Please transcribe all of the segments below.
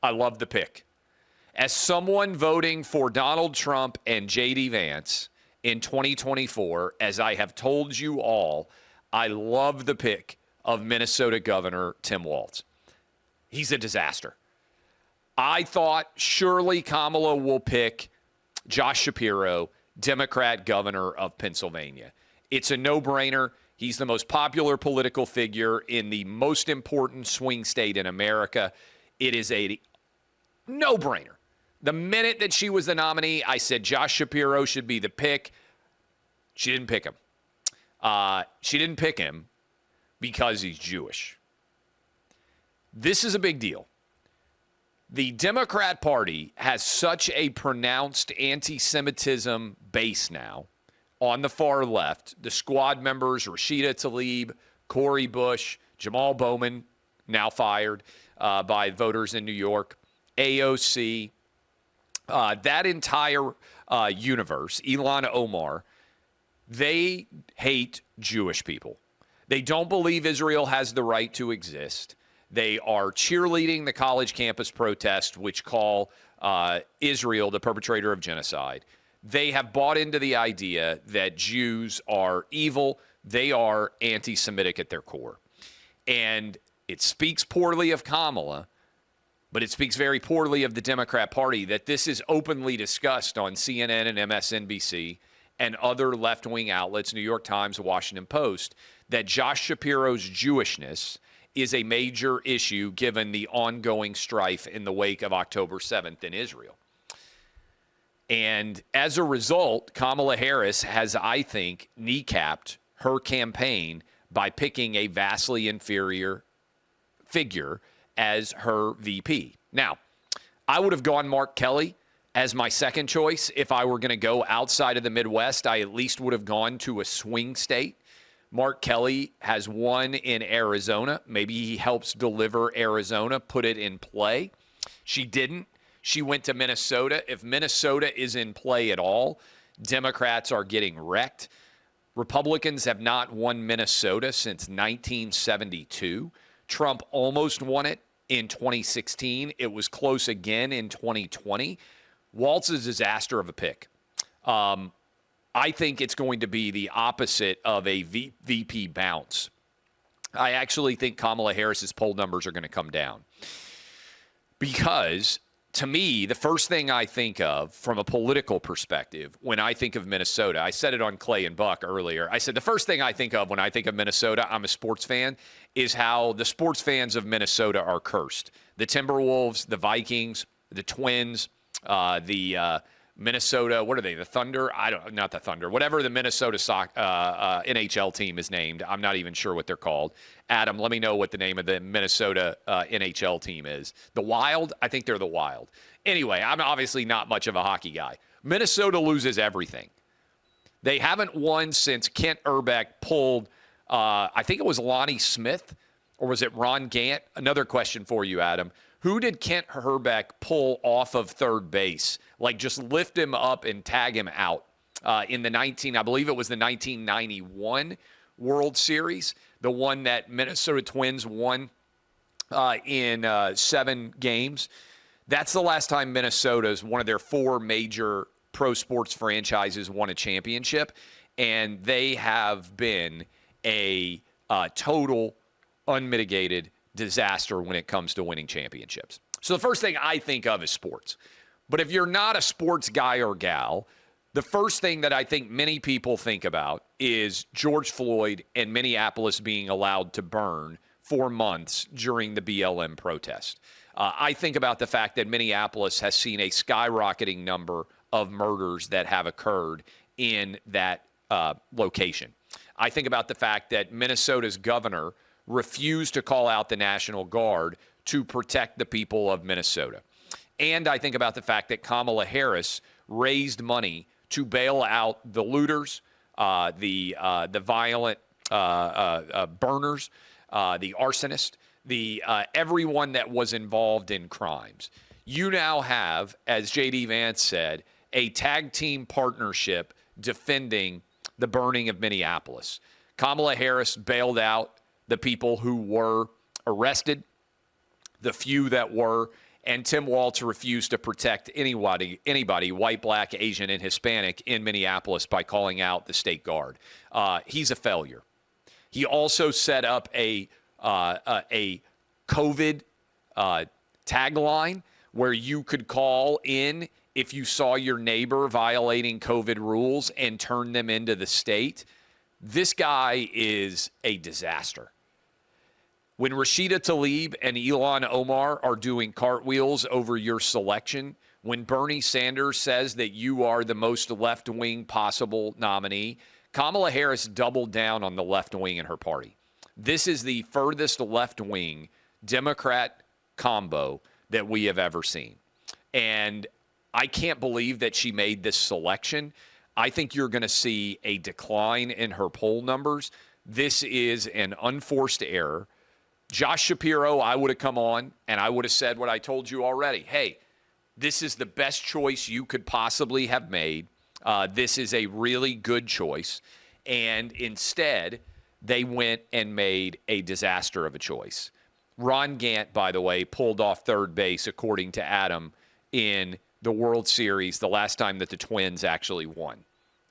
I love the pick. As someone voting for Donald Trump and J.D. Vance in 2024, as I have told you all, I love the pick of Minnesota Governor Tim Walz. He's a disaster. I thought surely Kamala will pick Josh Shapiro, Democrat governor of Pennsylvania. It's a no-brainer. He's the most popular political figure in the most important swing state in America. It is a no-brainer. The minute that she was the nominee, I said Josh Shapiro should be the pick. She didn't pick him. She didn't pick him because he's Jewish. This is a big deal. The Democrat Party has such a pronounced anti-Semitism base now on the far left. The squad members, Rashida Tlaib, Cori Bush, Jamal Bowman, now fired by voters in New York, AOC, that entire universe, Ilhan Omar, they hate Jewish people. They don't believe Israel has the right to exist. They are cheerleading the college campus protest, which call Israel the perpetrator of genocide. They have bought into the idea that Jews are evil. They are anti-Semitic at their core. And it speaks poorly of Kamala, but it speaks very poorly of the Democrat Party that this is openly discussed on CNN and MSNBC and other left-wing outlets, New York Times, Washington Post, that Josh Shapiro's Jewishness is a major issue given the ongoing strife in the wake of October 7th in Israel. And as a result, Kamala Harris has, I think, kneecapped her campaign by picking a vastly inferior figure as her VP. Now, I would have gone Mark Kelly as my second choice. If I were going to go outside of the Midwest, I at least would have gone to a swing state. Mark Kelly has won in Arizona. Maybe he helps deliver Arizona, put it in play. She didn't. She went to Minnesota. If Minnesota is in play at all, Democrats are getting wrecked. Republicans have not won Minnesota since 1972. Trump almost won it in 2016. It was close again in 2020. Walz is a disaster of a pick. I think it's going to be the opposite of a VP bounce. I actually think Kamala Harris's poll numbers are going to come down. Because, to me, the first thing I think of from a political perspective when I think of Minnesota, I said it on Clay and Buck earlier. I said the first thing I think of when I think of Minnesota, I'm a sports fan, is how the sports fans of Minnesota are cursed. The Timberwolves, the Vikings, the Twins, the Minnesota, what are they? The Thunder? Not the Thunder. Whatever the Minnesota NHL team is named. I'm not even sure what they're called. Adam, let me know what the name of the Minnesota NHL team is. The Wild? I think they're the Wild. Anyway, I'm obviously not much of a hockey guy. Minnesota loses everything. They haven't won since Kent Urbeck pulled, I think it was Lonnie Smith, or was it Ron Gant? Another question for you, Adam. Who did Kent Herbeck pull off of third base? Like just lift him up and tag him out in the I believe it was the 1991 World Series, the one that Minnesota Twins won in 7 games. That's the last time Minnesota's, one of their 4 major pro sports franchises, won a championship. And they have been a total unmitigated disaster when it comes to winning championships. So the first thing I think of is sports. But if you're not a sports guy or gal, the first thing that I think many people think about is George Floyd and Minneapolis being allowed to burn for months during the BLM protest. I think about the fact that Minneapolis has seen a skyrocketing number of murders that have occurred in that location. I think about the fact that Minnesota's governor refused to call out the National Guard to protect the people of Minnesota. And I think about the fact that Kamala Harris raised money to bail out the looters, the violent burners, the arsonist, everyone that was involved in crimes. You now have, as J.D. Vance said, a tag team partnership defending the burning of Minneapolis. Kamala Harris bailed out the people who were arrested, the few that were, And Tim Walz refused to protect anybody, white, black, Asian, and Hispanic in Minneapolis by calling out the state guard. He's a failure. He also set up a COVID tagline where you could call in if you saw your neighbor violating COVID rules and turn them into the state. This guy is a disaster. When Rashida Tlaib and Ilhan Omar are doing cartwheels over your selection, when Bernie Sanders says that you are the most left-wing possible nominee, Kamala Harris doubled down on the left wing in her party. This is the furthest left-wing Democrat combo that we have ever seen. And I can't believe that she made this selection. I think you're going to see a decline in her poll numbers. This is an unforced error. Josh Shapiro, I would have come on and I would have said what I told you already. Hey, this is the best choice you could possibly have made. This is a really good choice. And instead, they went and made a disaster of a choice. Ron Gant, by the way, pulled off third base, according to Adam, in the World Series the last time that the Twins actually won.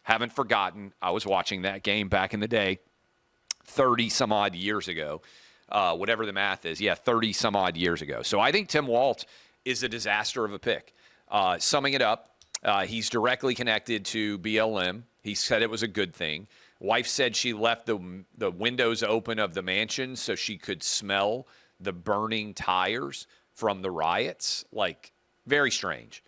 Haven't forgotten. I was watching that game back in the day, 30 some odd years ago. Whatever the math is. Yeah, 30 some odd years ago. So I think Tim Walz is a disaster of a pick. Summing it up, he's directly connected to BLM. He said it was a good thing. Wife said she left the windows open of the mansion so she could smell the burning tires from the riots. Like, very strange.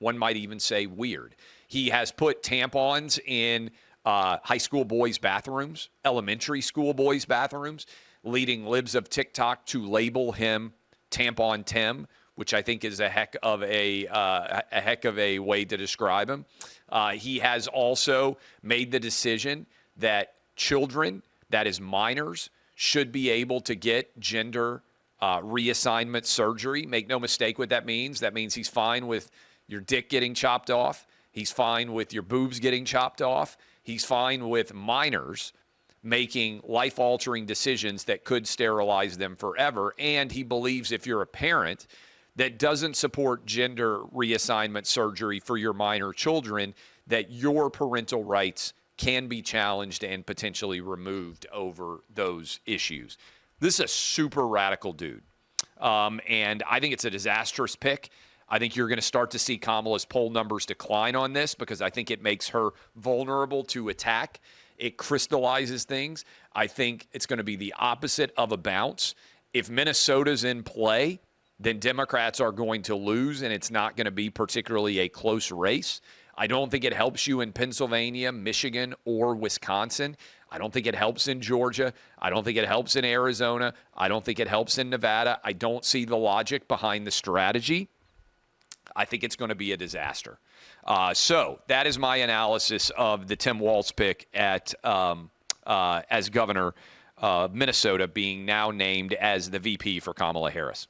One might even say weird. He has put tampons in high school boys' bathrooms, elementary school boys' bathrooms, leading libs of TikTok to label him Tampon Tim, which I think is a heck of a way to describe him. He has also made the decision that children, that is minors, should be able to get gender reassignment surgery. Make no mistake what that means. That means he's fine with your dick getting chopped off. He's fine with your boobs getting chopped off. He's fine with minors making life-altering decisions that could sterilize them forever. And he believes if you're a parent that doesn't support gender reassignment surgery for your minor children, that your parental rights can be challenged and potentially removed over those issues. This is a super radical dude. And I think it's a disastrous pick. I think you're going to start to see Kamala's poll numbers decline on this because I think it makes her vulnerable to attack. It crystallizes things. I think it's going to be the opposite of a bounce. If Minnesota's in play, then Democrats are going to lose, and it's not going to be particularly a close race. I don't think it helps you in Pennsylvania, Michigan, or Wisconsin. I don't think it helps in Georgia. I don't think it helps in Arizona. I don't think it helps in Nevada. I don't see the logic behind the strategy. I think it's going to be a disaster. So that is my analysis of the Tim Walz pick at as governor of Minnesota, being now named as the VP for Kamala Harris.